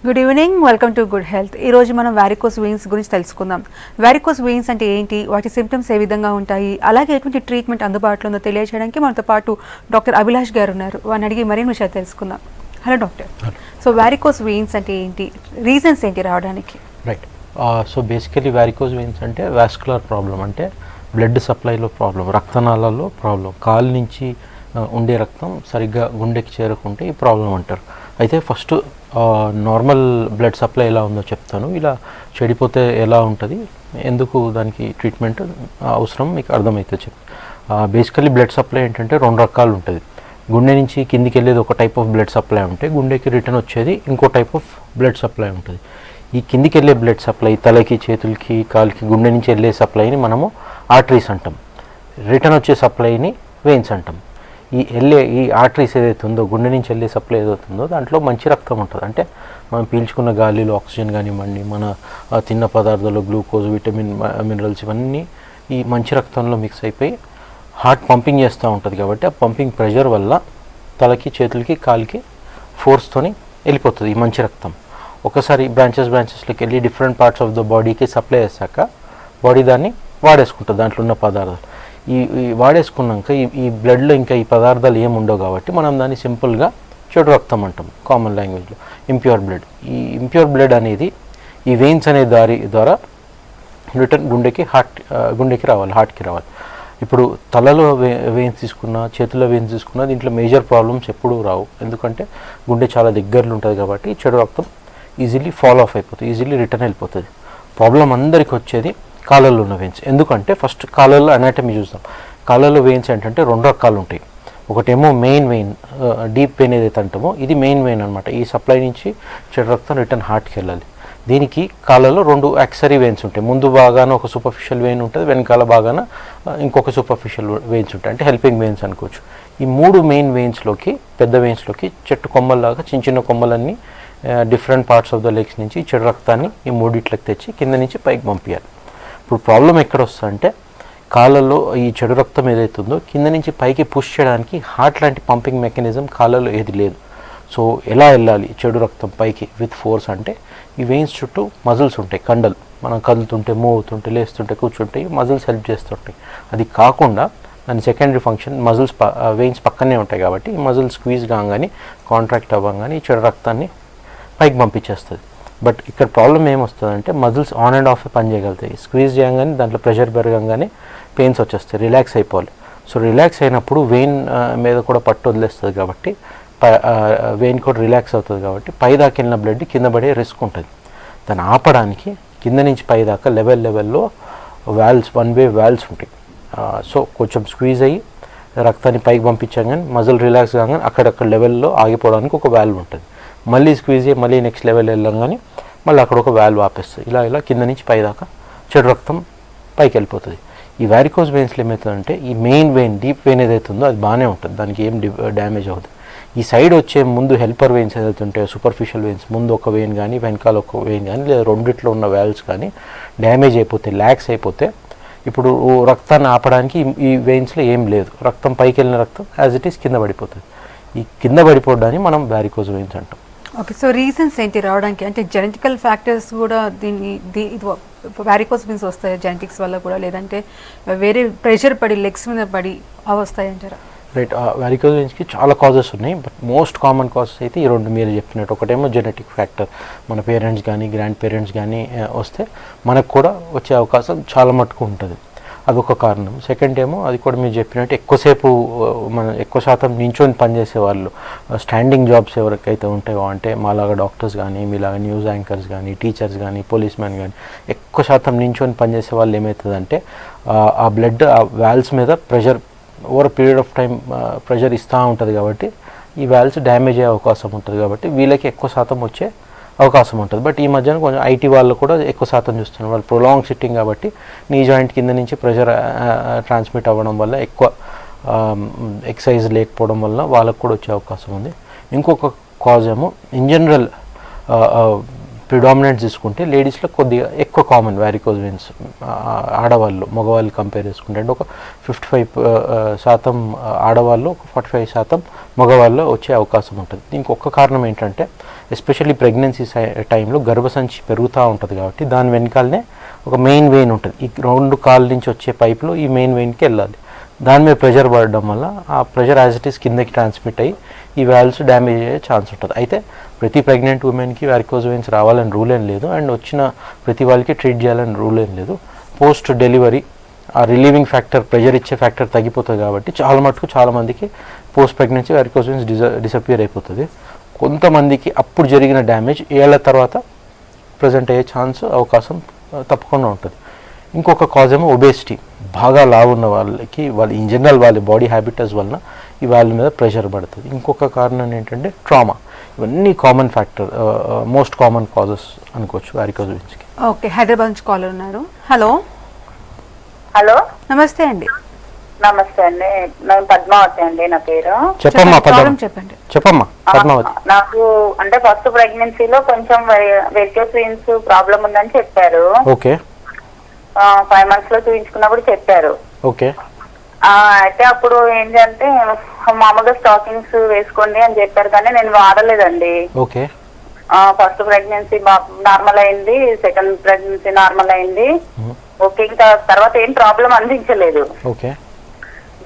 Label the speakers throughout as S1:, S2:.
S1: Good evening, welcome to good health. ఈరోజు మనం varicose veins గురించి తెలుసుకుందాం. వారికోస్ వెయిన్స్ అంటే ఏంటి, వాటి సిమ్టమ్స్ ఏ విధంగా ఉంటాయి, అలాగే ఎటువంటి ట్రీట్మెంట్ అందుబాటులో ఉందో తెలియజేయడానికి మనతో పాటు డాక్టర్ అభిలాష్ గారు ఉన్నారు. వారిని అడిగి మరిన్ని విషయాలు తెలుసుకుందాం. Hello doctor. So varicose veins అంటే ఏంటి, రీజన్స్ ఏంటి రావడానికి?
S2: Right. So basically varicose veins అంటే వాస్కులర్ ప్రాబ్లం, అంటే బ్లడ్ సప్లైలో ప్రాబ్లం, రక్తనాళాల్లో ప్రాబ్లం, కాలు నుంచి ఉండే రక్తం సరిగ్గా గుండెకి చేరకుంటే ఈ ప్రాబ్లం అంటారు. అయితే ఫస్ట్ నార్మల్ బ్లడ్ సప్లై ఎలా ఉందో చెప్తాను. ఇలా చెడిపోతే ఎలా ఉంటుంది, ఎందుకు దానికి ట్రీట్మెంట్ అవసరం మీకు అర్థమైతే బేసికలీ బ్లడ్ సప్లై ఏంటంటే రెండు రకాలు ఉంటుంది. గుండె నుంచి కిందికి వెళ్ళేది ఒక టైప్ ఆఫ్ బ్లడ్ సప్లై ఉంటే, గుండెకి రిటర్న్ వచ్చేది ఇంకో టైప్ ఆఫ్ బ్లడ్ సప్లై ఉంటుంది. ఈ కిందికి వెళ్ళే బ్లడ్ సప్లై తలకి, చేతులకి, కాలుకి, గుండె నుంచి వెళ్ళే సప్లైని మనము ఆర్టరీస్ అంటాం. రిటర్న్ వచ్చే సప్లైని వెయిన్స్ అంటాం. ఈ ఆర్టరీస్ ఏదైతే ఉందో, గుండె నుంచి వెళ్ళే సప్లై ఏదైతుందో దాంట్లో మంచి రక్తం ఉంటుంది. అంటే మనం పీల్చుకున్న గాలిలో ఆక్సిజన్ కానివ్వండి, మన తిన్న పదార్థాలు గ్లూకోజ్, విటమిన్, మినరల్స్ ఇవన్నీ ఈ మంచి రక్తంలో మిక్స్ అయిపోయి హార్ట్ పంపింగ్ చేస్తూ ఉంటుంది. కాబట్టి ఆ పంపింగ్ ప్రెషర్ వల్ల తలకి, చేతులకి, కాలికి ఫోర్స్తోని వెళ్ళిపోతుంది ఈ మంచి రక్తం. ఒకసారి బ్రాంచెస్లోకి వెళ్ళి డిఫరెంట్ పార్ట్స్ ఆఫ్ ద బాడీకి సప్లై చేశాక బాడీ దాన్ని వాడేసుకుంటుంది, దాంట్లో ఉన్న పదార్థాలు. ఈ వాడేసుకున్నాక ఈ బ్లడ్లో ఇంకా ఈ పదార్థాలు ఏమి ఉండవు కాబట్టి మనం దాన్ని సింపుల్గా చెడు రక్తం అంటాం కామన్ లాంగ్వేజ్లో, ఇంప్యూర్ బ్లడ్. ఈ ఇంప్యూర్ బ్లడ్ అనేది ఈ వెయిన్స్ అనే దారి ద్వారా రిటర్న్ గుండెకి రావాలి, హార్ట్కి రావాలి. ఇప్పుడు తలలో వెయిన్స్ తీసుకున్నా, చేతుల్లో వెయిన్స్ తీసుకున్నా దీంట్లో మేజర్ ప్రాబ్లమ్స్ ఎప్పుడూ రావు. ఎందుకంటే గుండె చాలా దగ్గరలో ఉంటుంది కాబట్టి చెడు రక్తం ఈజీలీ ఫాలో ఆఫ్ అయిపోతుంది, ఈజీలీ రిటర్న్ వెళ్ళిపోతుంది. ప్రాబ్లం అందరికి వచ్చేది కాళ్ళల్లో ఉన్న వెయిన్స్. ఎందుకంటే ఫస్ట్ కాళ్ళల్లో అనాటమీ చూస్తాం. కాళ్ళల్లో వెయిన్స్ ఏంటంటే రెండు రకాలు ఉంటాయి. ఒకటేమో మెయిన్ వెయిన్, డీప్ వెయిన్ ఏదైతే అంటామో ఇది మెయిన్ వెయిన్ అనమాట. ఈ సప్లై నుంచి చెడు రక్తం రిటర్న్ హార్ట్కి వెళ్ళాలి. దీనికి కాళ్ళలో రెండు యాక్సరీ వెయిన్స్ ఉంటాయి. ముందు బాగాన ఒక సూపర్ఫిషియల్ వెయిన్ ఉంటుంది, వెనకాల బాగాన ఇంకొక సూపర్ఫిషియల్ వెయిన్స్ ఉంటాయి, అంటే హెల్పింగ్ వెయిన్స్ అనుకోవచ్చు. ఈ మూడు మెయిన్ వెయిన్స్లోకి, పెద్ద వెయిన్స్లోకి చెట్టు కొమ్మల్లాగా చిన్న చిన్న కొమ్మలన్నీ different parts of the legs నుంచి చెడు రక్తాన్ని ఈ మూడిట్లకి తెచ్చి కింద నుంచి పైకి పంపించాలి. ఇప్పుడు ప్రాబ్లం ఎక్కడ వస్తుందంటే కాళ్ళల్లో ఈ చెడు రక్తం ఏదైతుందో కింద నుంచి పైకి పుష్ చేయడానికి హార్ట్ లాంటి పంపింగ్ మెకానిజం కాళ్ళలో ఏది లేదు. సో ఎలా వెళ్ళాలి చెడు రక్తం పైకి విత్ ఫోర్స్ అంటే ఈ వెయిన్స్ చుట్టూ మజిల్స్ ఉంటాయి, కండలు. మనం కదులుతుంటే, మూవ్ అవుతుంటే, లేస్తుంటే, కూర్చుంటే మజిల్స్ హెల్ప్ చేస్తుంటాయి. అది కాకుండా దాని సెకండరీ ఫంక్షన్ మజిల్స్, వెయిన్స్ పక్కనే ఉంటాయి కాబట్టి ఈ మజిల్స్ స్క్వీజ్ కాగానే, కాంట్రాక్ట్ అవ్వగానే ఈ చెడు రక్తాన్ని పైకి పంపించేస్తుంది. బట్ ఇక్కడ ప్రాబ్లం ఏమొస్తుందంటే మజిల్స్ ఆన్ అండ్ ఆఫ్ పని చేయగలుగుతాయి. స్క్వీజ్ చేయగానే దాంట్లో ప్రెషర్ పెరగంగానే పెయిన్స్ వచ్చేస్తాయి, రిలాక్స్ అయిపోవాలి. సో రిలాక్స్ అయినప్పుడు వెయిన్ మీద కూడా పట్టు వదిలేస్తుంది కాబట్టి వెయిన్ కూడా రిలాక్స్ అవుతుంది కాబట్టి పైదాకా వెళ్ళిన బ్లడ్ కింద పడే రిస్క్ ఉంటుంది. దాన్ని ఆపడానికి కింద నుంచి పైదాకా లెవెల్లో వాల్వ్స్, వన్ వే వాల్వ్స్ ఉంటాయి. సో కొంచెం స్క్వీజ్ అయ్యి రక్తాన్ని పైకి పంపించగానే మజిల్ రిలాక్స్ కాగానే అక్కడక్కడ లెవెల్లో ఆగిపోవడానికి ఒక వాల్వ్ ఉంటుంది. మళ్ళీ స్క్వీజ్ అయ్యి మళ్ళీ నెక్స్ట్ లెవెల్ వెళ్ళగానే మళ్ళీ అక్కడ ఒక వాల్వ్ ఆపేస్తుంది. ఇలా కింద నుంచి పైదాకా చెడు రక్తం పైకి వెళ్ళిపోతుంది. ఈ వారికోస్ వెయిన్స్లో ఏమవుతుందంటే ఈ మెయిన్ వెయిన్, డీప్ వెయిన్ ఏదైతే ఉందో అది బాగానే ఉంటుంది, దానికి ఏం డ్యామేజ్ అవుతుంది. ఈ సైడ్ వచ్చే ముందు హెల్పర్ వెయిన్స్ ఏదైతే ఉంటాయో, సూపర్ఫిషియల్ వెయిన్స్, ముందు ఒక వెయిన్ కానీ వెనకాల ఒక వెయిన్ కానీ లేదా రెండిట్లో ఉన్న వాల్వ్స్ కానీ డ్యామేజ్ అయిపోతే, ల్యాక్స్ అయిపోతే ఇప్పుడు రక్తాన్ని ఆపడానికి ఈ వెయిన్స్లో ఏం లేదు. రక్తం పైకి వెళ్ళిన రక్తం యాజ్ ఇట్ ఈస్ కింద పడిపోతుంది. ఈ కింద పడిపోవడాన్ని మనం వారికోస్ వెయిన్స్ అంటాం.
S1: ఓకే, సో రీజన్స్ ఏంటి రావడానికి? అంటే జెనెటికల్ ఫ్యాక్టర్స్ కూడా ఇది వారికోస్ వెయిన్స్ వస్తాయి జెనెటిక్స్ వల్ల కూడా, లేదంటే వేరే ప్రెషర్ పడి లెగ్స్ మీద పడి అవి వస్తాయి అంటారా?
S2: రైట్. వారికోస్ వెయిన్స్కి చాలా కాజెస్ ఉన్నాయి, బట్ మోస్ట్ కామన్ కాజెస్ అయితే ఈ రెండు మీరు చెప్పినట్టు. ఒకటేమో జెనెటిక్ ఫ్యాక్టర్, మన పేరెంట్స్ కానీ గ్రాండ్ పేరెంట్స్ కానీ వస్తే మనకు కూడా వచ్చే అవకాశం చాలా మటుకు ఉంటుంది, అదొక కారణం. సెకండ్ ఏమో అది కూడా మీరు చెప్పినట్టు ఎక్కువ శాతం నించొని పనిచేసే వాళ్ళు, స్టాండింగ్ జాబ్స్ ఎవరికైతే ఉంటాయో, అంటే మాలాగా డాక్టర్స్ కానీ, మీలాగా న్యూస్ యాంకర్స్ కానీ, టీచర్స్ కానీ, పోలీస్ మ్యాన్ కానీ ఎక్కువ శాతం నించొని పనిచేసే వాళ్ళు ఏమవుతుందంటే ఆ బ్లడ్ ఆ వాల్వ్స్ మీద pressure over period of time pressure ఇస్తూ ఉంటుంది కాబట్టి ఈ వాల్వ్స్ డ్యామేజ్ అయ్యే అవకాశం ఉంటుంది. కాబట్టి వీళ్ళకి ఎక్కువ శాతం వచ్చే అవకాశం ఉంటుంది. బట్ ఈ మధ్యన కొంచెం ఐటీ వాళ్ళు కూడా ఎక్కువ శాతం చూస్తున్నారు. వాళ్ళు ప్రొలాంగ్ సిట్టింగ్ కాబట్టి నీ జాయింట్ కింద నుంచి ప్రెషర్ ట్రాన్స్మిట్ అవ్వడం వల్ల, ఎక్కువ ఎక్సర్సైజ్ లేకపోవడం వల్ల వాళ్ళకు కూడా వచ్చే అవకాశం ఉంది. ఇంకొక కాజ్ ఏమో ఇన్ జనరల్ ప్రిడామినెంట్ తీసుకుంటే లేడీస్లో కొద్దిగా ఎక్కువ కామన్ వ్యారికోజ్ వెయిన్స్, ఆడవాళ్ళు మగవాళ్ళు కంపేర్ చేసుకుంటే. అంటే ఒక 55% ఆడవాళ్ళు, ఒక 45% మగవాళ్ళు వచ్చే అవకాశం ఉంటుంది. దీనికి ఒక్క కారణం ఏంటంటే ఎస్పెషల్లీ ప్రెగ్నెన్సీ టైంలో గర్భసంచి పెరుగుతూ ఉంటుంది కాబట్టి దాని వెనకాలనే ఒక మెయిన్ వెయిన్ ఉంటుంది. ఈ 2 కాళ్ళ నుంచి వచ్చే పైపులో ఈ మెయిన్ వెయిన్కి వెళ్ళాలి. దాని మీద ప్రెషర్ పడడం వల్ల ఆ ప్రెషర్ యాజ్ ఇట్ ఈస్ కిందకి ట్రాన్స్మిట్ అయ్యి ఈ వాల్వ్స్ డ్యామేజ్ అయ్యే ఛాన్స్ ఉంటుంది. అయితే ప్రతి ప్రెగ్నెంట్ ఉమెన్కి వ్యారికోజ్ వెయిన్స్ రావాలని రూల్ ఏం లేదు, అండ్ వచ్చిన ప్రతి వాళ్ళకి ట్రీట్ చేయాలని రూల్ ఏం లేదు. పోస్ట్ డెలివరీ ఆ రిలీవింగ్ ఫ్యాక్టర్, ప్రెషర్ ఇచ్చే ఫ్యాక్టర్ తగ్గిపోతుంది కాబట్టి చాలామందికి post pregnancy varicose veins disappear అయిపోతుంది. కొంతమందికి అప్పుడు జరిగిన డ్యామేజ్ ఏళ్ల తర్వాత ప్రజెంట్ అయ్యే అవకాశం తప్పకుండా ఉంటుంది. ఇంకొక కాజ్ ఏమో ఒబేసిటీ. బాగా లావు ఉన్న వాళ్ళకి ఇన్ జనరల్ వాళ్ళ బాడీ హ్యాబిటస్ వలన ఈ వాళ్ళ మీద ప్రెషర్ పడుతుంది. ఇంకొక కారణం ఏంటంటే ట్రామా. ఇవన్నీ common factor, most common causes అనుకోవచ్చు వ్యారికోజ్ వెయిన్స్కి.
S1: ఓకే, హైదరాబాద్ నుంచి కాలర్ ఉన్నారు. హలో.
S3: హలో,
S1: నమస్తే అండి.
S3: నమస్తే అండి. నేను పద్మావతి అండి నా పేరు.
S1: చెప్పండి.
S2: చెప్పమ్మా పద్మావతి.
S3: నాకు అంటే ఫస్ట్ ప్రెగ్నెన్సీలో కొంచెం వెరికోజ్ వెయిన్స్ ప్రాబ్లం ఉందని చెప్పారు.
S2: ఓకే.
S3: 5 months లో చూపించుకున్నప్పుడు చెప్పారు.
S2: ఓకే.
S3: అయితే అప్పుడు ఏంటంటే మామూలుగా స్టాకింగ్స్ వేసుకోండి అని చెప్పారు, కానీ నేను వాడలేదండి.
S2: ఓకే.
S3: ఫస్ట్ ప్రెగ్నెన్సీ నార్మల్ అయింది, సెకండ్ ప్రెగ్నెన్సీ నార్మల్ అయింది. ఓకే, ఇంకా తర్వాత ఏం ప్రాబ్లం అనిపించలేదు.
S2: ఓకే.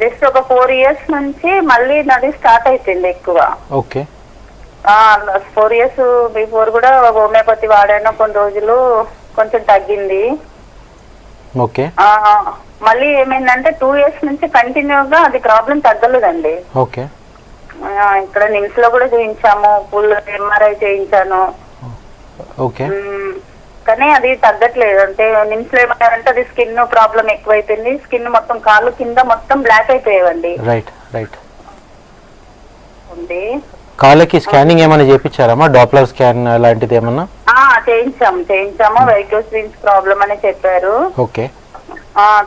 S3: జస్ట్ ఒక 4 years నుంచి మళ్ళీ నాది స్టార్ట్ అయిపోయింది ఎక్కువ.
S2: ఓకే.
S3: 4 years బిఫోర్ కూడా హోమియోపతి వాడాను, కొన్ని రోజులు కొంచెం తగ్గింది.
S2: ఓకే.
S3: మళ్ళీ ఏమైందంటే 2 years నుంచి కంటిన్యూగా అది ప్రాబ్లం తగ్గలేదండి.
S2: ఓకే.
S3: ఇక్కడ నిమ్స్ లో కూడా చూపించాము, ఫుల్ MRI చేయించాను.
S2: ఓకే.
S3: కానీ అది తగ్గట్లేదు. అంటే నిమ్స్ లో ఏమన్నారంటే అది స్కిన్ ప్రాబ్లం ఎక్కువైపోయింది, స్కిన్ మొత్తం కాళ్ళు కింద మొత్తం బ్లాక్ అయిపోయేవండి.
S2: Right right.
S3: ఉంది.
S2: కాళ్ళకి స్కానింగ్ ఏమైనా చేయించారమ్మా? డాప్లర్ స్కాన్ అలాంటిది ఏమన్నా?
S3: చేయించాము. వెరికోజ్ వెయిన్స్ ప్రాబ్లం అని చెప్పారు.
S2: ఓకే.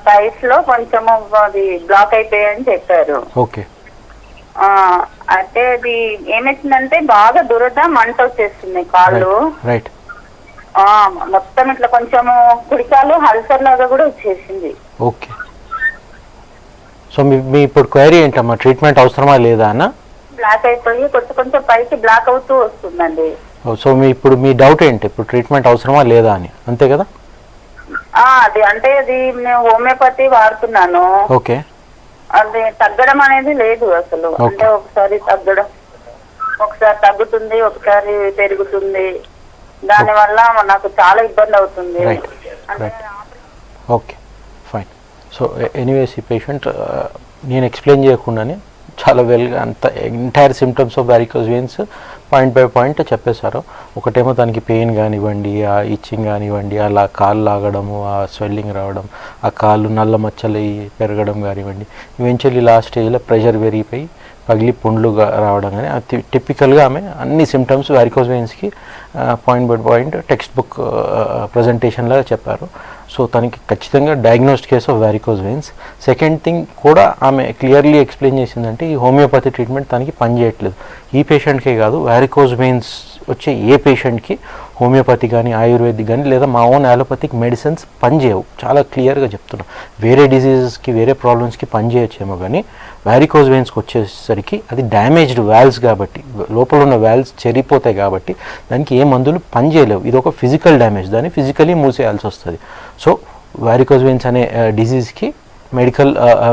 S3: థైస్ లో కొంచెము అది బ్లాక్ అయిపోయాయని చెప్పారు.
S2: ఓకే.
S3: అయితే అది ఏమైతుందంటే బాగా దురద, మంట వచ్చేస్తుంది కాళ్ళు.
S2: రైట్.
S3: మొత్తం ఇట్లా కొంచెము కుడికాలు హల్సర్ లాగా కూడా వచ్చేసింది.
S2: ఓకే. సో మీ ఇప్పుడు క్వైరీ ఏంటమ్మా? ట్రీట్మెంట్ అవసరమా లేదా అన్న?
S3: బ్లాక్ అయిపోయి కొంచెం పైకి బ్లాక్ అవుతూ వస్తుందండి.
S2: సో మీ డౌట్ ఏంటి? ఇప్పుడు ట్రీట్మెంట్ అవసరమా లేదా అని, అంతే కదా?
S3: అది అంటే అది నేను హోమియోపతి వాడుతున్నాను.
S2: ఓకే.
S3: అది తగ్గడం అనేది లేదు అసలు. అంటే ఒకసారి తగ్గుతుంది, ఒకసారి పెరుగుతుంది. దాని వల్ల నాకు చాలా ఇబ్బంది అవుతుంది.
S2: Okay, fine. సో ఎనీవేస్ ఈ పేషెంట్ నేను ఎక్స్ప్లెయిన్ చేయకుండానే చాలా వెల్గా అంత entire symptoms of varicose veins point by point చెప్పేశారు. ఒకటేమో దానికి పెయిన్ కానివ్వండి, ఆ ఇచ్చింగ్ కానివ్వండి, అలా కాళ్ళు లాగడము, ఆ స్వెల్లింగ్ రావడం, ఆ కాళ్ళు నల్ల మచ్చలు పెరగడం కానివ్వండి, ఈవెన్చువల్లీ లాస్ట్ స్టేజ్లో ప్రెషర్ పెరిగిపోయి పగిలి పుండ్లు రావడం కానీ, అది టిపికల్గా ఆమె అన్ని సిమ్టమ్స్ వ్యారికోజ్ వెయిన్స్కి point by point textbook ప్రజెంటేషన్లాగా చెప్పారు. సో తనకి ఖచ్చితంగా diagnosed case of varicose veins. Second thing కూడా ఆమె క్లియర్లీ ఎక్స్ప్లెయిన్ చేసిందంటే ఈ హోమియోపతి ట్రీట్మెంట్ తనకి పనిచేయట్లేదు. ఈ పేషెంట్కే కాదు, వ్యారికోజ్ వెయిన్స్ వచ్చే ఏ పేషెంట్కి హోమియోపతి కానీ, ఆయుర్వేదిక్ కానీ, లేదా మా ఓన్ అలోపతిక్ మెడిసిన్స్ పనిచేయవు. చాలా క్లియర్గా చెప్తున్నాం. వేరే డిసీజెస్కి, వేరే ప్రాబ్లమ్స్కి పనిచేయచ్చేమో కానీ వ్యారికోజ్ వెయిన్స్కి వచ్చేసరికి అది డ్యామేజ్డ్ వాల్వ్స్ కాబట్టి, లోపల ఉన్న వాల్వ్స్ చెరిపోతాయి కాబట్టి దానికి ఏ మందులు పనిచేయలేవు. ఇది ఒక ఫిజికల్ డ్యామేజ్, దాన్ని ఫిజికలీ మూసేయాల్సి వస్తుంది. సో వ్యారికోజ్ వెయిన్స్ అనే డిసీజ్కి మెడికల్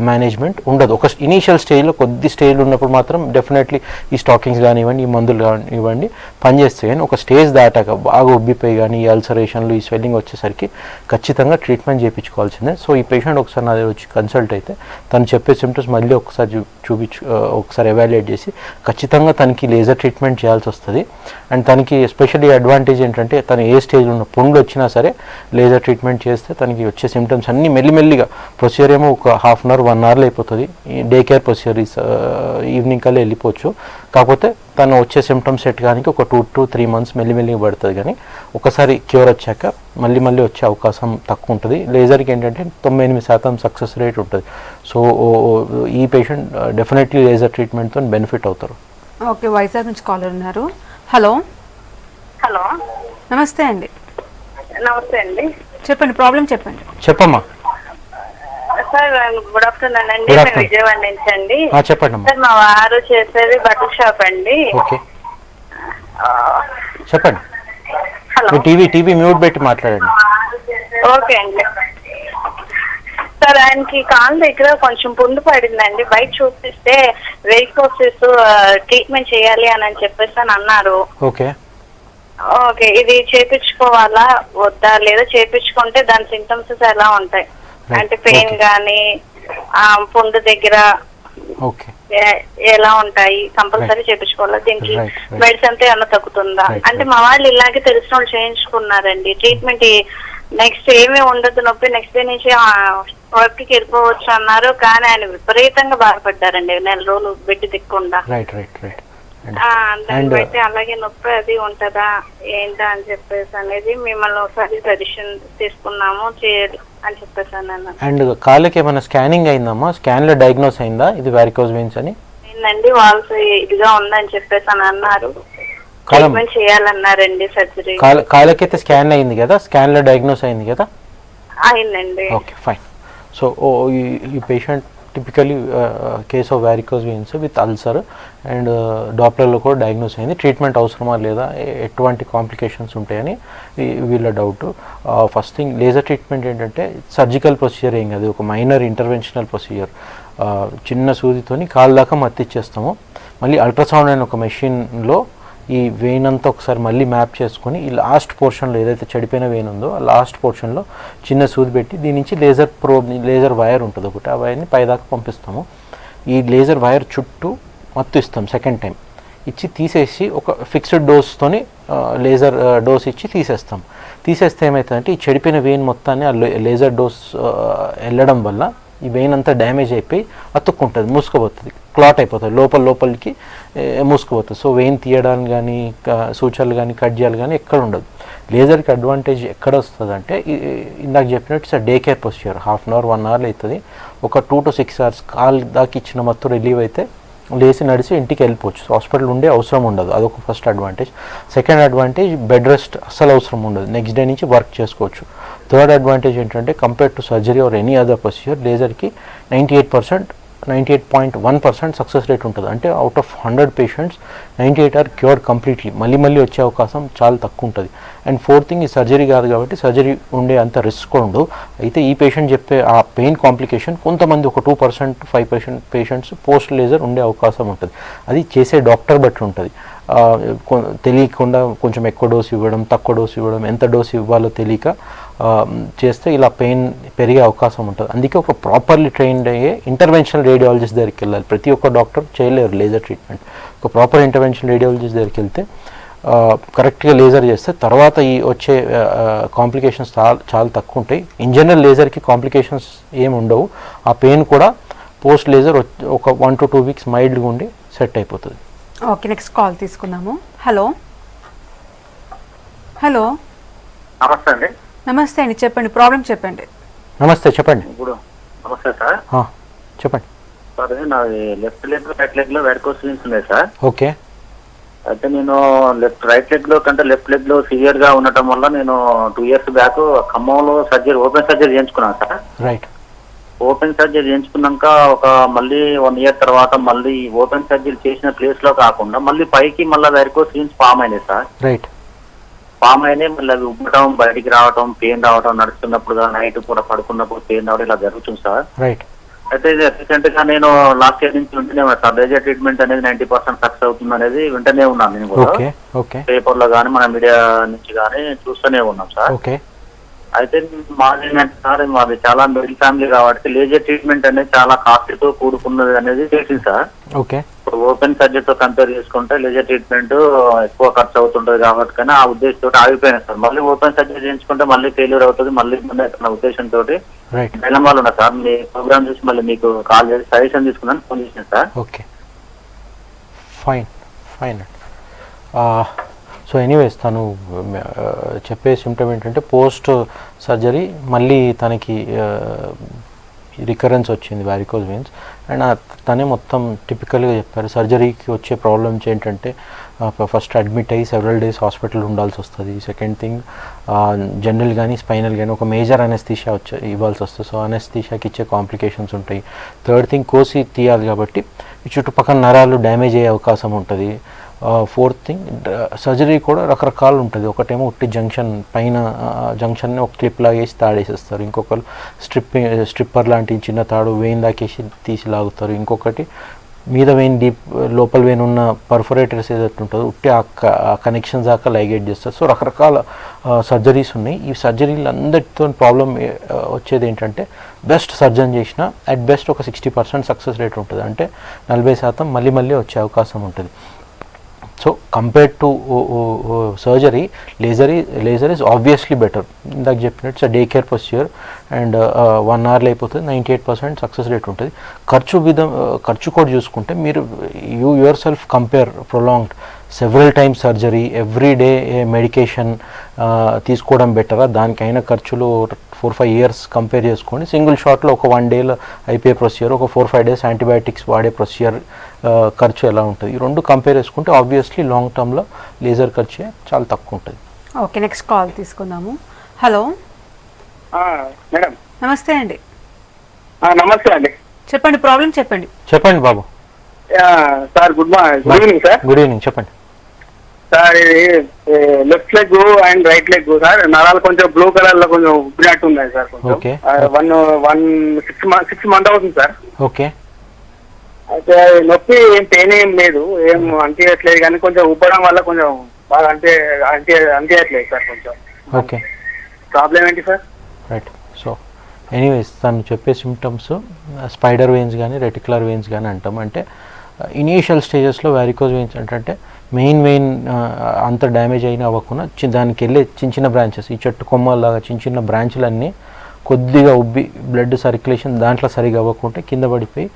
S2: మేనేజ్మెంట్ ఉండదు. ఒక ఇనీషియల్ స్టేజ్లో, కొద్ది స్టేజ్లో ఉన్నప్పుడు మాత్రం డెఫినెట్లీ ఈ స్టాకింగ్స్ కానివ్వండి, ఈ మందులు కానివ్వండి పనిచేస్తాయి. కానీ ఒక స్టేజ్ దాటాక బాగా ఉబ్బిపోయి కానీ ఈ అల్సరేషన్లు, ఈ స్వెల్లింగ్ వచ్చేసరికి ఖచ్చితంగా ట్రీట్మెంట్ చేయించుకోవాల్సిందే. సో ఈ పేషెంట్ ఒకసారి నాది వచ్చి కన్సల్ట్ అయితే తను చెప్పే సిమ్టమ్స్ మళ్ళీ ఒకసారి ఒకసారి ఎవాల్యుయేట్ చేసి ఖచ్చితంగా తనకి లేజర్ ట్రీట్మెంట్ చేయాల్సి వస్తుంది. అండ్ తనకి ఎస్పెషల్లీ అడ్వాంటేజ్ ఏంటంటే తను ఏ స్టేజ్లో ఉన్న పుండ్లు వచ్చినా సరే లేజర్ ట్రీట్మెంట్ చేస్తే తనకి వచ్చే సిమ్టమ్స్ అన్నీ మెల్లిమెల్లిగా, ప్రొసీజర్ ఏమో ఒక 1/2 hour 1 hourలో అయిపోతుంది. డే కేర్ ప్రొసీజర్ ఈవినింగ్ కల్లా వెళ్ళిపోవచ్చు. కాకపోతే తను వచ్చే సిమ్టమ్స్ సెట్ కానీ ఒక 2 to 3 months మెల్లిమెల్లిగా పడుతుంది. కానీ ఒకసారి క్యూర్ వచ్చాక మళ్ళీ వచ్చే అవకాశం తక్కువ ఉంటుంది. లేజర్కి ఏంటంటే 98% సక్సెస్ రేట్ ఉంటుంది. సో ఈ పేషెంట్ డెఫినెట్లీ లేజర్ ట్రీట్మెంట్తో బెనిఫిట్ అవుతారు.
S1: ఓకే, వైజాగ్ నుంచి కాలర్ ఉన్నారు. హలో. నమస్తే అండి.
S3: నమస్తే అండి
S1: చెప్పండి, ప్రాబ్లం చెప్పండి.
S2: చెప్పమ్మా.
S3: సార్ గుడ్ ఆఫ్టర్నూన్ అండి.
S2: Good
S3: మేము
S2: afternoon.
S3: విజయవాడ నుంచి అండి.
S2: చెప్పండి అమ్మా.
S3: సార్ మా వారు చేసేది బట్టల షాప్ అండి.
S2: ఓకే చెప్పండి.
S3: హలో.
S2: మీ టీవీ మ్యూట్ పెట్టి మాట్లాడండి.
S3: ఓకే అండి. సార్ ఆయనకి కాళ్ళ దగ్గర కొంచెం పుండు పడిందండి. బయట చూపిస్తే వెరికోసిస్ ట్రీట్మెంట్ చేయాలి అని చెప్పేసి అని అన్నారు.
S2: ఓకే
S3: ఓకే, ఇది చేపించుకోవాలా వద్దా, లేదా చేపించుకుంటే దాని సింటమ్స్ ఎలా ఉంటాయి? అంటే పెయిన్ గానీ పుండు దగ్గర
S2: ఓకే
S3: ఎలా ఉంటాయి? కంపల్సరీ చేపించుకోవాలా? దీనికి
S2: Right.
S3: మెడిసిన్ తో ఏమన్నా తగ్గుతుందా?
S2: Right.
S3: అంటే మా వాళ్ళు ఇలాగే తెలిసిన వాళ్ళు చేయించుకున్నారండి ట్రీట్మెంట్. నెక్స్ట్ ఏమీ ఉండదు నొప్పి, నెక్స్ట్ డే నుంచి వర్క్ కి వెళ్ళిపోవచ్చు అన్నారు. కానీ ఆయన విపరీతంగా బాధపడ్డారండి నెల రోజులు పెట్టి దిక్కుండా.
S2: Right right right.
S3: దాన్ని బట్టి అలాగే నొప్పి అది ఉంటదా ఏంటా అని చెప్పేసి అనేది మిమ్మల్ని ఒకసారి సజెషన్ తీసుకున్నాము చేయాలి అని చెప్పేసి అన్నాను.
S2: అండ్ కాళ్ళకి ఏమైనా స్కానింగ్ అయిందమ్మా? స్కాన్ లో డయాగ్నోస్ అయిందా ఇది వారికోస్ వెయిన్స్ అని?
S3: ఏంటండి వాల్స్ ఇదిగా ఉందని చెప్పేసి అని అన్నారు. ట్రీట్మెంట్ చేయాలన్నారండి, సర్జరీ.
S2: కాళ్ళకైతే స్కాన్ అయింది కదా, స్కాన్ లో డయాగ్నోస్ అయింది కదా?
S3: అయిందండి.
S2: Okay fine. సో ఈ patient typically case of varicose veins with ulcer and డాప్లర్లో కూడా డయాగ్నోస్ అయింది. ట్రీట్మెంట్ అవసరమా లేదా, ఎటువంటి కాంప్లికేషన్స్ ఉంటాయని వీళ్ళ doubt. First thing laser treatment ఏంటంటే సర్జికల్ ప్రొసీజర్ ఏం కాదు, ఒక మైనర్ ఇంటర్వెన్షనల్ ప్రొసీజర్. చిన్న సూదితోని కాళ్ళ దాకా మత్తిచ్చేస్తాము. మళ్ళీ అల్ట్రాసౌండ్ అనే ఒక మెషిన్లో ఈ వెయిన్ అంతా ఒకసారి మళ్ళీ మ్యాప్ చేసుకొని ఈ లాస్ట్ పోర్షన్లో ఏదైతే చెడిపోయిన వెయిన్ ఉందో ఆ లాస్ట్ పోర్షన్లో చిన్న సూది పెట్టి దీని నుంచి లేజర్ వైర్ ఉంటుంది ఒకటి, ఆ వైర్ని పైదాకా పంపిస్తాము. ఈ లేజర్ వైర్ చుట్టూ మత్తు ఇస్తాం సెకండ్ టైం. ఇచ్చి తీసేసి ఒక ఫిక్స్డ్ డోస్తోని లేజర్ డోస్ ఇచ్చి తీసేస్తే ఏమవుతుందంటే ఈ చెడిపోయిన వెయిన్ మొత్తాన్ని ఆ లేజర్ డోస్ వెళ్ళడం వల్ల ఈ వెయిన్ అంతా డ్యామేజ్ అయిపోయి అతుక్కుంటుంది, మూసుకుపోతుంది, క్లాట్ అయిపోతుంది, లోపలికి మూసుకుపోతుంది. సో వెయిన్ తీయడానికి కానీ సూచనలు కానీ కట్ చేయాలి కానీ ఎక్కడ ఉండదు. లేజర్కి అడ్వాంటేజ్ ఎక్కడ వస్తుంది అంటే ఇందాక చెప్పినట్టు sir day care procedure 1/2 hour 1 hour అవుతుంది. ఒక 2 to 6 hours కాల్ దాకా ఇచ్చిన మొత్తం రిలీవ్ అయితే లేచి నడిచి ఇంటికి వెళ్ళిపోవచ్చు. హాస్పిటల్ ఉండే అవసరం ఉండదు, అదొక first advantage. Second advantage bed rest అస్సలు అవసరం ఉండదు, నెక్స్ట్ డే నుంచి వర్క్ చేసుకోవచ్చు. థర్డ్ అడ్వాంటేజ్ ఏంటంటే compare to surgery or any other procedure లేజర్కి 98.1% సక్సెస్ రేట్ ఉంటుంది. అంటే out of 100 patients 98 are cure completely. మళ్ళీ వచ్చే అవకాశం చాలా తక్కువ ఉంటుంది. అండ్ ఫోర్త్ థింగ్ ఈ సర్జరీ కాదు కాబట్టి సర్జరీ ఉండే అంత రిస్క్ కూడా ఉండదు. అయితే ఈ పేషెంట్ చెప్పే ఆ పెయిన్ కాంప్లికేషన్ కొంతమంది ఒక 2% 5% పేషెంట్స్ పోస్ట్ లేజర్ ఉండే అవకాశం ఉంటుంది. అది చేసే డాక్టర్ బట్టి ఉంటుంది. తెలియకుండా కొంచెం ఎక్కువ డోసు ఇవ్వడం, తక్కువ డోసు ఇవ్వడం, ఎంత డోసు ఇవ్వాలో తెలియక చేస్తే ఇలా పెయిన్ పెరిగే అవకాశం ఉంటుంది. అందుకే ఒక ప్రాపర్లీ ట్రైన్డ్ అయ్యే ఇంటర్వెన్షనల్ రేడియాలజిస్ట్ దగ్గరికి వెళ్ళాలి. ప్రతి ఒక్క డాక్టర్ చేయలేరు లేజర్ ట్రీట్మెంట్. ఒక ప్రాపర్ ఇంటర్వెన్షనల్ రేడియాలజిస్ట్ దగ్గరికి వెళ్తే కరెక్ట్గా లేజర్ చేస్తే తర్వాత ఈ వచ్చే కాంప్లికేషన్స్ చాలా తక్కువ ఉంటాయి. ఇన్ జనరల్ లేజర్కి కాంప్లికేషన్స్ ఏమి ఉండవు. ఆ పెయిన్ కూడా పోస్ట్ లేజర్ ఒక 1 to 2 weeks మైల్డ్గా ఉండి సెట్ అయిపోతుంది.
S1: ఓకే, నెక్స్ట్ కాల్ తీసుకుందాము. హలో.
S4: నమస్తే అండి.
S1: నమస్తే అండి, చెప్పండి, ప్రాబ్లం చెప్పండి.
S2: నమస్తే చెప్పండి.
S4: ఇప్పుడు నమస్తే సార్.
S2: చెప్పండి
S4: సార్, నాది లెఫ్ట్ లెగ్ రైట్ లెగ్ లో వెరికోస్ వెయిన్స్ ఉన్నాయి సార్.
S2: ఓకే.
S4: అయితే నేను రైట్ లెగ్ లో కంటే లెఫ్ట్ లెగ్ లో సివియర్ గా ఉండటం వల్ల నేను 2 years బ్యాక్ ఖమ్మంలో ఓపెన్ సర్జరీ చేయించుకున్నాను సార్.
S2: రైట్.
S4: ఓపెన్ సర్జరీ చేయించుకున్నాక ఒక మళ్ళీ 1 year తర్వాత మళ్ళీ ఓపెన్ సర్జరీ చేసిన ప్లేస్ లో కాకుండా మళ్ళీ పైకి మళ్ళీ వెరికోస్ వెయిన్స్ ఫామ్ అయినాయి సార్.
S2: రైట్.
S4: ఫామ్ అయినాయి, మళ్ళీ అవి ఉబ్బటం, బయటికి రావటం, పెయిన్ రావటం, నడుస్తున్నప్పుడు నైట్ కూడా పడుకున్నప్పుడు పెయిన్ రావడం ఇలా జరుగుతుంది సార్.
S2: రైట్.
S4: అయితే రీసెంట్ గా నేను లాస్ట్ ఇయర్ నుంచి వింటనే ఉన్నా సార్, లేజర్ ట్రీట్మెంట్ అనేది 90% సక్సెస్ అవుతుంది అనేది వింటనే ఉన్నాను. నేను కూడా పేపర్ లో కానీ మన మీడియా నుంచి కానీ చూస్తూనే ఉన్నాం సార్. అయితే మాది ఏంటంటే సార్, మాది చాలా మిడిల్ ఫ్యామిలీ కాబట్టి లేజర్ ట్రీట్మెంట్ అనేది చాలా కాస్ట్లీతో కూడుకున్నది అనేది తెలిసింది సార్. ఇప్పుడు ఓపెన్ సర్జరీతో కంపేర్ చేసుకుంటే లేజర్ ట్రీట్మెంట్ ఎక్కువ ఖర్చు అవుతుంటది కాబట్టి కానీ ఆ ఉద్దేశంతో ఆగిపోయినాయి సార్. మళ్ళీ ఓపెన్ సర్జరీ చేయించుకుంటే మళ్ళీ ఫెయిల్యూర్ అవుతుంది, మళ్ళీ ఉద్దేశంతో డైలమాలు ఉన్నా సార్. మీ ప్రోగ్రామ్ చూసి మళ్ళీ మీకు కాల్ చేసి సజెషన్ తీసుకున్నాను, ఫోన్ చేసిన sir.
S2: Okay, fine. So anyways తను చెప్పే సిమ్టమ్ ఏంటంటే పోస్ట్ సర్జరీ మళ్ళీ తనకి రికరెన్స్ వచ్చింది వారికోస్ వెయిన్స్. అండ్ తనే మొత్తం టిపికల్గా చెప్పారు. సర్జరీకి వచ్చే ప్రాబ్లమ్స్ ఏంటంటే ఫస్ట్ అడ్మిట్ అయ్యి సెవెరల్ డేస్ హాస్పిటల్ ఉండాల్సి వస్తుంది. సెకండ్ థింగ్ జనరల్ కానీ స్పైనల్ కానీ ఒక మేజర్ అనెస్థీషియా ఇవ్వాల్సి వస్తుంది. సో అనెస్థీషియాకి ఇచ్చే కాంప్లికేషన్స్ ఉంటాయి. థర్డ్ థింగ్ కోసి తీయాలి కాబట్టి ఈ చుట్టుపక్కల నరాలు డ్యామేజ్ అయ్యే అవకాశం ఉంటుంది. ఫోర్త్ థింగ్ సర్జరీ కూడా రకరకాలు ఉంటుంది. ఒకటేమో ఉట్టి జంక్షన్ పైన జంక్షన్ని ఒక క్లిప్ లాగేసి తాడేసేస్తారు. ఇంకొకరు స్ట్రిప్పర్ లాంటి చిన్న తాడు వెయిన్ దాకేసి తీసి లాగుతారు. ఇంకొకటి మీద వెయిన్ డీప్ లోపల వెయిన్ ఉన్న పర్ఫొరేటర్స్ ఏదైతే ఉంటుందో ఉట్టి ఆ కనెక్షన్స్ దాకా లైగేట్ చేస్తారు. సో రకరకాల సర్జరీస్ ఉన్నాయి. ఈ సర్జరీలు అందరితో ప్రాబ్లం వచ్చేది ఏంటంటే బెస్ట్ సర్జన్ చేసినా అట్ బెస్ట్ ఒక 60% సక్సెస్ రేట్ ఉంటుంది. అంటే 40% మళ్ళీ మళ్ళీ వచ్చే అవకాశం ఉంటుంది. So compared to surgery laser is obviously better. ఇందాక చెప్పినట్టు it's day care procedure and 1 అవర్లో అయిపోతుంది. 98% సక్సెస్ రేట్ ఉంటుంది. ఖర్చు కూడా చూసుకుంటే మీరు your self compare prolonged several times surgery every day medication తీసుకోవడం బెటరా, దానికైనా ఖర్చులు 4-5 years కంపేర్ చేసుకోండి. సింగిల్ షాట్లో ఒక 1 dayలో అయిపోయే ప్రొసీజర్, ఒక 4-5 days యాంటీబయాటిక్స్ వాడే ప్రొసీజర్ ఖర్చు ఎలా ఉంటుంది, ఈ రెండు కంపేర్ చేసుకుంటే ఆబ్వియస్లీ లాంగ్ టర్మ్లో లేజర్ ఖర్చు చాలా తక్కువ ఉంటుంది.
S1: ఓకే, నెక్స్ట్ కాల్ తీసుకుందాము. హలో
S5: మేడం,
S1: నమస్తే అండి.
S5: నమస్తే అండి.
S1: చెప్పండి, ప్రాబ్లం చెప్పండి.
S2: చెప్పండి బాబు.
S5: Sir good evening sir.
S2: Good evening, చెప్పండి
S5: సార్. ఇది left leg and right leg sir, నరాలు కొంచెం బ్లూ కలర్ లో కొంచెం ఉబ్బినట్టు ఉన్నాయి సార్. కొంచెం 6 months అవుతుంది సార్.
S2: ఓకే.
S5: అయితే నొప్పి ఏం పెయిన్ ఏం లేదు, ఏం అనిపించట్లేదు, కానీ కొంచెం ఉబ్బడం వల్ల కొంచెం బాగా అనిపించట్లేదు సార్ కొంచెం.
S2: ఓకే,
S5: ప్రాబ్లం ఏంటి సార్?
S2: రైట్. సో ఎనీవేస్ తను చెప్పే సిమ్టమ్స్ స్పైడర్ వెయిన్స్ కానీ రెటిక్యులర్ వెయిన్స్ కానీ అంటాం. అంటే ఇనీషియల్ స్టేజెస్లో వారికోజ్ వెయిన్స్ అంటే మెయిన్ వెయిన్ అంత డ్యామేజ్ అయినా అవ్వకుండా దానికి వెళ్ళే చిన్న బ్రాంచెస్, ఈ చెట్టు కొమ్మలాగా చిన్న బ్రాంచ్లన్నీ కొద్దిగా ఉబ్బి బ్లడ్ సర్క్యులేషన్ దాంట్లో సరిగా అవ్వకుంటే కింద పడిపోయి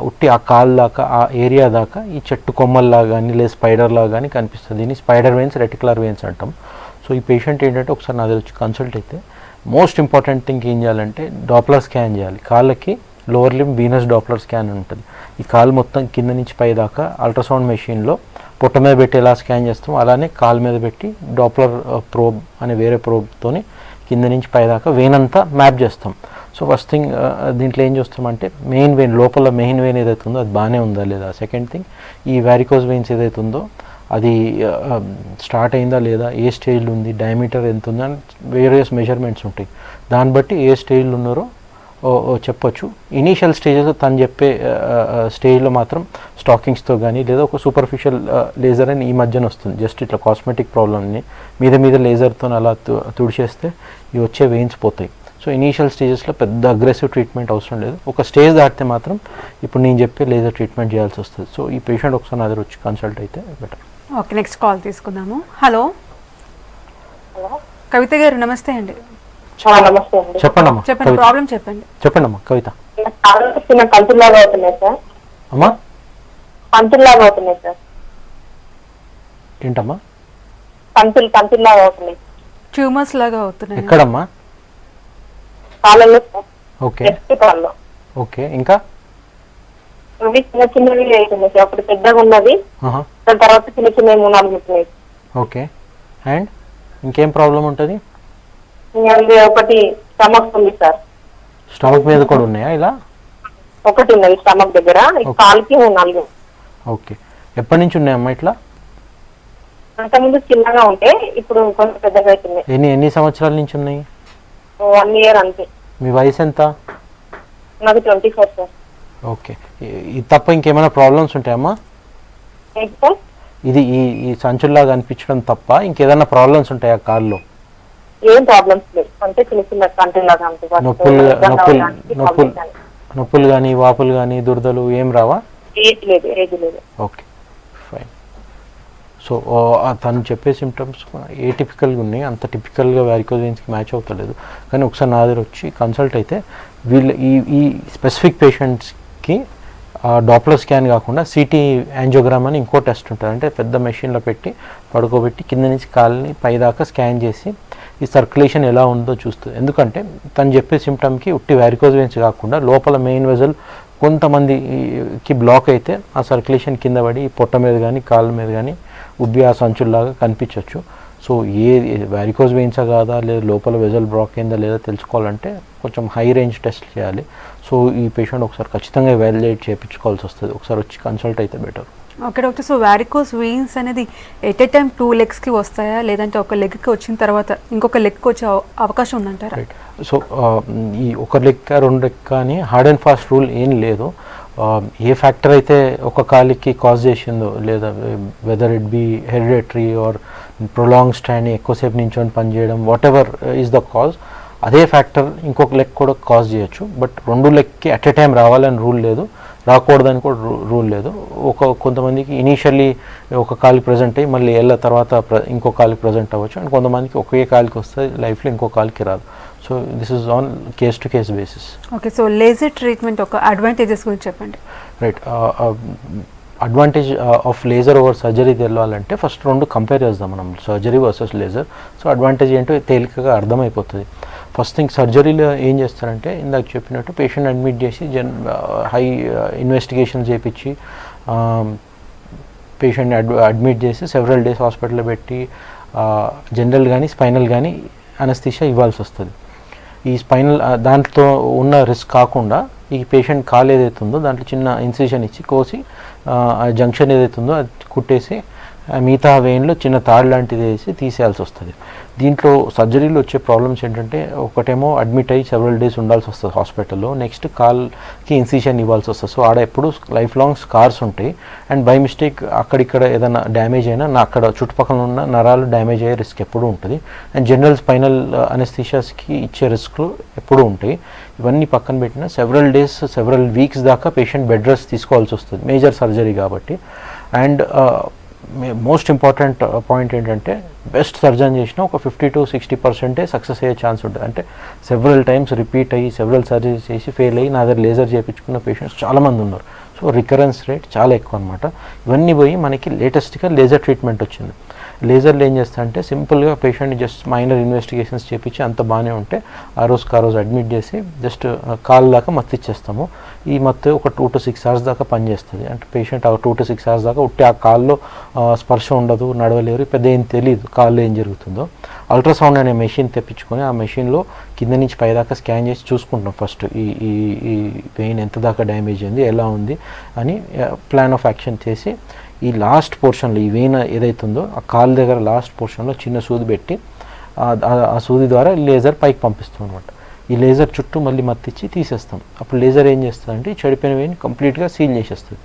S2: ఉట్టి ఆ కాలు దాకా ఆ ఏరియా దాకా ఈ చెట్టు కొమ్మల్లాగా కానీ లేదా స్పైడర్లాగా కానీ కనిపిస్తుంది. దీన్ని స్పైడర్ వెయిన్స్ రెటిక్యులర్ వెయిన్స్ అంటాం. సో ఈ పేషెంట్ ఏంటంటే ఒకసారి నా దగ్గర వచ్చి కన్సల్ట్ అయితే మోస్ట్ ఇంపార్టెంట్ థింగ్ ఏం చేయాలంటే డాప్లర్ స్కాన్ చేయాలి. కాళ్ళకి lower limb Venus Doppler scan ఉంటుంది. ఈ కాలు మొత్తం కింద నుంచి పై దాకా అల్ట్రాసౌండ్ మెషిన్లో పొట్ట మీద పెట్టి ఎలా స్కాన్ చేస్తాం అలానే కాలు మీద పెట్టి డాప్లర్ ప్రోబ్ అనే వేరే ప్రోబ్తోని కింద నుంచి పై దాకా వెయిన్ అంతా మ్యాప్ చేస్తాం. సో ఫస్ట్ థింగ్ దీంట్లో ఏం చేస్తామంటే మెయిన్ వెయిన్ లోపల మెయిన్ వెయిన్ ఏదైతే ఉందో అది బాగానే ఉందా లేదా. సెకండ్ థింగ్ ఈ వారికోజ్ వెయిన్స్ ఏదైతే ఉందో అది స్టార్ట్ అయిందా లేదా, ఏ స్టేజ్లో ఉంది, డయామీటర్ ఎంత ఉందా అని వేరియస్ మెజర్మెంట్స్ ఉంటాయి. దాన్ని బట్టి ఏ స్టేజ్లో ఉన్నారో చెప్పొచ్చు. ఇనీషియల్ స్టేజెస్ తను చెప్పే స్టేజ్లో మాత్రం స్టాకింగ్స్తో కానీ లేదా ఒక సూపర్ఫిషియల్ లేజర్ అని ఈ మధ్యన వస్తుంది. జస్ట్ ఇట్లా కాస్మెటిక్ ప్రాబ్లమ్ని మీద లేజర్తో అలా తుడిచేస్తే ఇవి వచ్చే వెయిన్స్ పోతాయి. సో ఇనీషియల్ స్టేజెస్లో పెద్ద అగ్రెసివ్ ట్రీట్మెంట్ అవసరం లేదు. ఒక స్టేజ్ దాటితే మాత్రం ఇప్పుడు నేను చెప్పే లేజర్ ట్రీట్మెంట్ చేయాల్సి వస్తుంది. సో ఈ పేషెంట్ ఒకసారి నా దగ్గర వచ్చి కన్సల్ట్ అయితే బెటర్.
S1: ఓకే, నెక్స్ట్ కాల్ తీసుకుందాము. హలో కవిత గారు, నమస్తే అండి.
S5: నమస్తే అండి.
S2: చెప్పండమ్మా.
S1: చెప్పండి, ప్రాబ్లం చెప్పండి.
S2: చెప్పండమ్మా కవిత.
S5: పంతుల్లాగా అవుతున్నాయి సార్.
S2: అమ్మా
S5: పంతుల్లాగా అవుతున్నాయి సార్.
S2: ఏంటమ్మా?
S5: పంతుల్లాగా అవుతున్నాయి.
S1: ట్యూమర్స్ లాగా అవుతున్నాయి.
S2: ఎక్కడమ్మా?
S5: కాలంలో సార్.
S2: ఓకే
S5: కాలంలో.
S2: ఓకే, ఇంకా
S5: అవి చిన్నవి అవుతున్నాయి సార్. అప్పుడు పెద్దగా ఉన్నది, దాని తర్వాత చిన్నవి 3-4 ఉంటున్నాయి.
S2: ఓకే, అండ్ ఇంకేం ప్రాబ్లం ఉంటుంది?
S5: ఒకటి స్టమక్ ఉంది సార్.
S2: స్టమక్ మీద కూడా ఉన్నాయా ఇలా?
S5: ఒకటి ఉన్నది స్టమక్ దగ్గర, కాలుకి 4.
S2: ఓకే, ఎప్పటి నుంచి ఉన్నాయమ్మా ఇట్లా?
S5: అంతకుముందు చిన్నగా ఉంటే ఇప్పుడు కొంచెం పెద్దగా అవుతుంది.
S2: ఎన్ని సంవత్సరాల నుంచి ఉన్నాయి?
S5: 1 year అంతే.
S2: మీ వయసు ఎంత?
S5: నాకు 24 సార్.
S2: ఓకే, ఇది తప్ప ఇంకేమైనా ప్రాబ్లమ్స్ ఉంటాయమ్మా? ఇది ఈ సంచుల్లాగా అనిపించడం తప్ప ఇంకేదైనా ప్రాబ్లమ్స్ ఉంటాయా కాల్లో?
S5: ఏం ప్రాబ్లమ్స్ లేవు, అంటే చిన్న కంటిలాగా
S2: నొప్పులు కానీ వాపులు కానీ దురదలు ఏం రావా?
S5: ఏజ్ లేదు.
S2: Okay, fine. సో తను చెప్పే సిమ్టమ్స్ ఏ టిపికల్గా ఉన్నాయి, అంత టిపికల్గా వారికోజ్ వెయిన్స్కి మ్యాచ్ అవుతలేదు. కానీ ఒకసారి నా దగ్గర వచ్చి కన్సల్ట్ అయితే వీళ్ళు ఈ స్పెసిఫిక్ పేషెంట్స్కి డాప్లర్ స్కాన్ కాకుండా సిటీ యాంజియోగ్రామ్ అని ఇంకో టెస్ట్ ఉంటుంది. అంటే పెద్ద మెషిన్లో పెట్టి పడుకోబెట్టి కింద నుంచి కాళ్ళని పైదాకా స్కాన్ చేసి ఈ సర్క్యులేషన్ ఎలా ఉందో చూస్తుంది. ఎందుకంటే తను చెప్పే సిమ్టమ్కి ఉట్టి వారికోజ్ వెయిన్స్ కాకుండా లోపల మెయిన్ వెజల్ కొంతమందికి బ్లాక్ అయితే ఆ సర్క్యులేషన్ కింద పడి పొట్ట మీద కానీ కాళ్ళ మీద కానీ ఉబ్బి ఆ సంచుల్లాగా కనిపించవచ్చు. సో వారికోజ్ వెయిన్సా కాదా లేదా లోపల వెజల్ బ్లాక్ అయిందా లేదా తెలుసుకోవాలంటే కొంచెం హై రేంజ్ టెస్ట్ చేయాలి. సో ఈ పేషెంట్ ఒకసారి ఖచ్చితంగా ఎవాల్యుయేట్ చేయించుకోవాల్సి వస్తుంది, ఒకసారి వచ్చి కన్సల్ట్ అయితే better.
S1: Okay doctor, so varicose veins అనేది ఎట్ ఏ టైం 2 లెగ్స్కి వస్తాయా లేదంటే ఒక లెగ్కి వచ్చిన తర్వాత ఇంకొక లెగ్కి వచ్చే అవకాశం ఉందంటారా?
S2: రైట్. సో ఈ ఒక లెక్క 2 లెక్క అని హార్డ్ అండ్ ఫాస్ట్ రూల్ ఏం లేదు. ఏ ఫ్యాక్టర్ అయితే ఒక కాలికి కాజ్ చేసిందో లేదా whether it be hereditary or prolong stand ఎక్కువసేపు నించొని పనిచేయడం whatever is the cause, అదే ఫ్యాక్టర్ ఇంకొక లెగ్ కూడా కాజ్ చేయొచ్చు. బట్ 2 లెగ్కి అట్ ఏ టైం రావాలని రూల్ లేదు, రాకూడదని కూడా రూల్ లేదు. కొంతమందికి ఇనీషియల్లీ ఒక కాలికి ప్రజెంట్ అయ్యి మళ్ళీ ఏళ్ళ తర్వాత ఇంకో కాలికి ప్రజెంట్ అవ్వచ్చు, అండ్ కొంతమందికి ఒకే కాలికి వస్తుంది లైఫ్లో ఇంకో కాలికి రాదు. So this is on case to case basis.
S1: Okay, so laser treatment ఒక అడ్వాంటేజెస్ గురించి చెప్పండి.
S2: Right. Advantage of laser over surgery తెలవాలంటే ఫస్ట్ 2 కంపేర్ చేద్దాం మనం, surgery versus laser. So advantage ఏంటో తేలికగా అర్థమైపోతుంది. ఫస్ట్ థింగ్, సర్జరీలో ఏం చేస్తారంటే ఇందాక చెప్పినట్టు పేషెంట్ అడ్మిట్ చేసి హై ఇన్వెస్టిగేషన్ చేయించి పేషెంట్ అడ్మిట్ చేసి సెవెరల్ డేస్ హాస్పిటల్లో పెట్టి జనరల్ కానీ స్పైనల్ కానీ అనస్థీషియా ఇవ్వాల్సి వస్తుంది. ఈ స్పైనల్ దాంట్లో ఉన్న రిస్క్ కాకుండా ఈ పేషెంట్ కాలు ఏదైతుందో దాంట్లో చిన్న ఇన్సిషన్ ఇచ్చి కోసి ఆ జంక్షన్ ఏదైతుందో అది కుట్టేసి మిగతా వెయిన్లో చిన్న తాడు లాంటిది వేసి తీసేయాల్సి వస్తుంది. దీంట్లో సర్జరీలో వచ్చే ప్రాబ్లమ్స్ ఏంటంటే ఒకటేమో అడ్మిట్ అయ్యి సెవెరల్ డేస్ ఉండాల్సి వస్తుంది హాస్పిటల్లో, నెక్స్ట్ కాల్కి ఇన్సిషన్ ఇవ్వాల్సి వస్తుంది. సో ఆడ ఎప్పుడు లైఫ్ లాంగ్ స్కార్స్ ఉంటాయి, అండ్ బై మిస్టేక్ అక్కడిక్కడ ఏదైనా డ్యామేజ్ అయినా అక్కడ చుట్టుపక్కల ఉన్న నరాలు డ్యామేజ్ అయ్యే రిస్క్ ఎప్పుడూ ఉంటుంది. అండ్ జనరల్ స్పైనల్ అనెస్థీషియాస్కి ఇచ్చే రిస్క్లు ఎప్పుడూ ఉంటాయి. ఇవన్నీ పక్కన పెట్టిన సెవెరల్ డేస్ సెవెరల్ వీక్స్ దాకా పేషెంట్ బెడ్ రెస్ట్ తీసుకోవాల్సి వస్తుంది మేజర్ సర్జరీ కాబట్టి. అండ్ మోస్ట్ ఇంపార్టెంట్ పాయింట్ ఏంటంటే బెస్ట్ సర్జన్ చేసిన ఒక 50 to 60% సక్సెస్ అయ్యే ఛాన్స్ ఉంటుంది. అంటే సెవెరల్ టైమ్స్ రిపీట్ అయ్యి సెవెరల్ సర్జరీస్ చేసి ఫెయిల్ అయ్యి నా దగ్గర లేజర్ చేయించుకున్న పేషెంట్స్ చాలామంది ఉన్నారు. సో రికరెన్స్ రేట్ చాలా ఎక్కువ అనమాట. ఇవన్నీ పోయి మనకి లేటెస్ట్గా లేజర్ ట్రీట్మెంట్ వచ్చింది. లేజర్లు ఏం చేస్తారంటే సింపుల్గా పేషెంట్ జస్ట్ మైనర్ ఇన్వెస్టిగేషన్స్ చేయించి అంత బాగానే ఉంటే ఆ రోజు అడ్మిట్ చేసి జస్ట్ కాలు దాకా మత్తు ఇచ్చేస్తాము. ఈ మత్తు ఒక 2 to 6 hours దాకా పనిచేస్తుంది. అంటే పేషెంట్ ఆ 2 to 6 hours దాకా ఉట్టి ఆ కాల్లో స్పర్శ ఉండదు, నడవలేరు, పెద్ద ఏం తెలియదు కాల్లో ఏం జరుగుతుందో. అల్ట్రాసౌండ్ అనే మెషిన్ తెప్పించుకొని ఆ మెషిన్లో కింద నుంచి పై దాకా స్కాన్ చేసి చూసుకుంటాం ఫస్ట్ ఈ వెయిన్ ఎంత దాకా డ్యామేజ్ అయింది, ఎలా ఉంది అని ప్లాన్ ఆఫ్ యాక్షన్ చేసి ఈ లాస్ట్ పోర్షన్లో ఈ వెయిన్ ఏదైతుందో ఆ కాలు దగ్గర లాస్ట్ పోర్షన్లో చిన్న సూది పెట్టి ఆ సూది ద్వారా లేజర్ పైకి పంపిస్తాం అనమాట. ఈ లేజర్ చుట్టూ మళ్ళీ మత్తిచ్చి తీసేస్తాం. అప్పుడు లేజర్ ఏం చేస్తుందంటే ఈ చెడిపోయిన వెయిన్ కంప్లీట్గా సీల్ చేసేస్తుంది.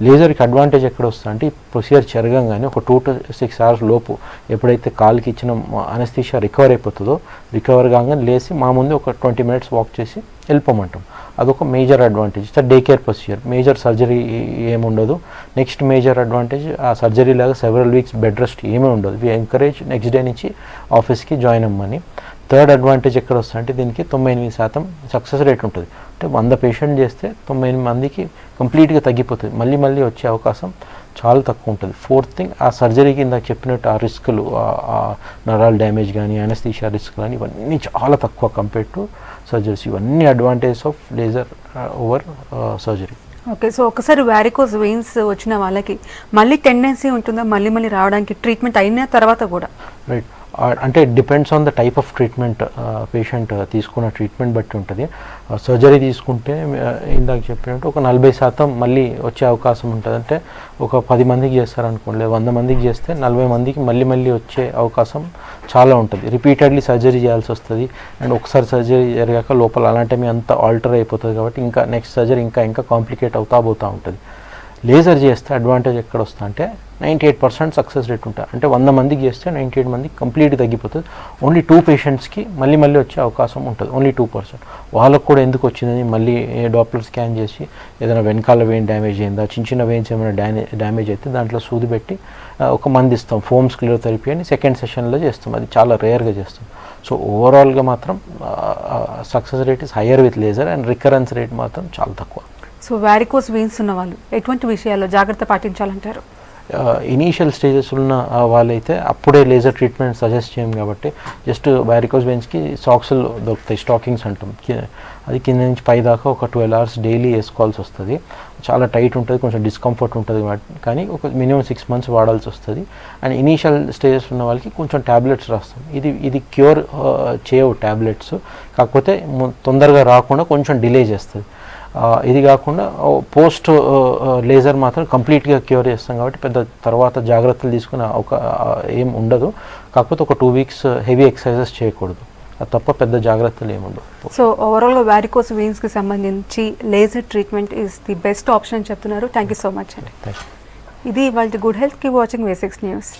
S2: లేజర్కి అడ్వాంటేజ్ ఎక్కడ వస్తుందంటే ఈ ప్రొసీజర్ జరగంగానే ఒక 2 to 6 hours లోపు ఎప్పుడైతే కాలుకి ఇచ్చిన అనస్థీషియా రికవర్ అయిపోతుందో రికవర్ కాగానే లేచి మా ముందు ఒక 20 minutes వాక్ చేసి వెళ్ళిపోమంటాం. అదొక major advantage. Day care procedure, major surgery ఏముండదు. నెక్స్ట్ మేజర్ అడ్వాంటేజ్ ఆ సర్జరీ లాగా సెవెరల్ వీక్స్ బెడ్ రెస్ట్ ఏమీ ఉండదు. వి ఎంకరేజ్ నెక్స్ట్ డే నుంచి ఆఫీస్కి జాయిన్ అవ్వమని. థర్డ్ అడ్వాంటేజ్ ఎక్కడ వస్తుందంటే దీనికి 98% సక్సెస్ రేట్ ఉంటుంది. అంటే 100 పేషెంట్ చేస్తే 98 మందికి కంప్లీట్గా తగ్గిపోతుంది, మళ్ళీ వచ్చే అవకాశం చాలా తక్కువ ఉంటుంది. ఫోర్త్ థింగ్, ఆ సర్జరీకి ఇందాక చెప్పినట్టు ఆ రిస్కులు నరాల్ డ్యామేజ్ కానీ అనస్థీషియా రిస్క్ కానీ ఇవన్నీ చాలా తక్కువ కంపేర్ టు సర్జరీస్. ఇవన్నీ advantages of laser over surgery.
S1: Okay, so ఒకసారి వారికోస్ వెయిన్స్ వచ్చిన వాళ్ళకి మళ్ళీ టెండెన్సీ ఉంటుందా మళ్ళీ రావడానికి ట్రీట్మెంట్ అయిన తర్వాత కూడా?
S2: రైట్. అంటే depends on the type of treatment, patient తీసుకున్న ట్రీట్మెంట్ బట్టి ఉంటుంది. సర్జరీ తీసుకుంటే ఇందాక చెప్పినట్టు ఒక 40% మళ్ళీ వచ్చే అవకాశం ఉంటుంది. అంటే ఒక 10 మందికి చేస్తారనుకోండి, లేదా 100 మందికి చేస్తే 40 మందికి మళ్ళీ వచ్చే అవకాశం చాలా ఉంటుంది. రిపీటెడ్లీ సర్జరీ చేయాల్సి వస్తుంది. అండ్ ఒకసారి సర్జరీ జరిగాక లోపల అలాంటివి అంతా ఆల్టర్ అయిపోతుంది కాబట్టి ఇంకా నెక్స్ట్ సర్జరీ ఇంకా కాంప్లికేట్ పోతూ ఉంటుంది. లేజర్ చేస్తే అడ్వాంటేజ్ ఎక్కడ వస్తుంది అంటే 98% సక్సెస్ రేట్ ఉంటుంది. అంటే 100 మందికి చేస్తే 98 మందికి కంప్లీట్ తగ్గిపోతుంది. ఓన్లీ 2 పేషెంట్స్కి మళ్ళీ వచ్చే అవకాశం ఉంటుంది, ఓన్లీ 2%. వాళ్ళకు కూడా ఎందుకు వచ్చిందని మళ్ళీ డాప్లర్ స్కాన్ చేసి ఏదైనా వెనకాల వెయిన్ డ్యామేజ్ అయిందా, చిన్న వెయిన్స్ ఏమైనా డ్యామేజ్ అయితే దాంట్లో సూది పెట్టి ఒక మంది ఇస్తాం, ఫోమ్ స్క్లిరోథెరపీ అని సెకండ్ సెషన్లో చేస్తాం. అది చాలా రేర్గా చేస్తాం. సో ఓవరాల్గా మాత్రం success rate is higher with laser and recurrence rate మాత్రం చాలా తక్కువ.
S1: సో వారికోస్ వెయిన్స్ ఉన్న వాళ్ళు ఎటువంటి విషయాల్లో జాగ్రత్త పాటించాలంటారు?
S2: ఇనీషియల్ స్టేజెస్ ఉన్న వాళ్ళైతే అప్పుడే లేజర్ ట్రీట్మెంట్ సజెస్ట్ చేయం కాబట్టి జస్ట్ వారికోస్ వెయిన్స్కి సాక్స్లు దొరుకుతాయి, స్టాకింగ్స్ అంటాం. అది కింద నుంచి పై దాకా ఒక 12 hours డైలీ వేసుకోవాల్సి వస్తుంది. చాలా టైట్ ఉంటుంది, కొంచెం డిస్కంఫర్ట్ ఉంటుంది, కానీ ఒక మినిమం 6 months వాడాల్సి వస్తుంది. అండ్ ఇనీషియల్ స్టేజెస్ ఉన్న వాళ్ళకి కొంచెం ట్యాబ్లెట్స్ రాస్తాం. ఇది క్యూర్ చేయవు ట్యాబ్లెట్స్, కాకపోతే తొందరగా రాకుండా కొంచెం డిలే చేస్తుంది. ఇది కాకుండా పోస్ట్ లేజర్ మాత్రం కంప్లీట్గా క్యూర్ చేస్తాం కాబట్టి పెద్ద తర్వాత జాగ్రత్తలు తీసుకుని ఏం ఉండదు. కాకపోతే ఒక 2 weeks హెవీ ఎక్సర్సైజెస్ చేయకూడదు, అది తప్ప పెద్ద జాగ్రత్తలు ఏముండవు.
S1: సో ఓవరాల్గా వారికోస్ వెయిన్స్కి సంబంధించి laser treatment is the best option అని చెప్తున్నారు. థ్యాంక్ యూ సో మచ్ అండి. ఇది వాళ్ళ గుడ్ హెల్త్కి వాచింగ్ V6 న్యూస్.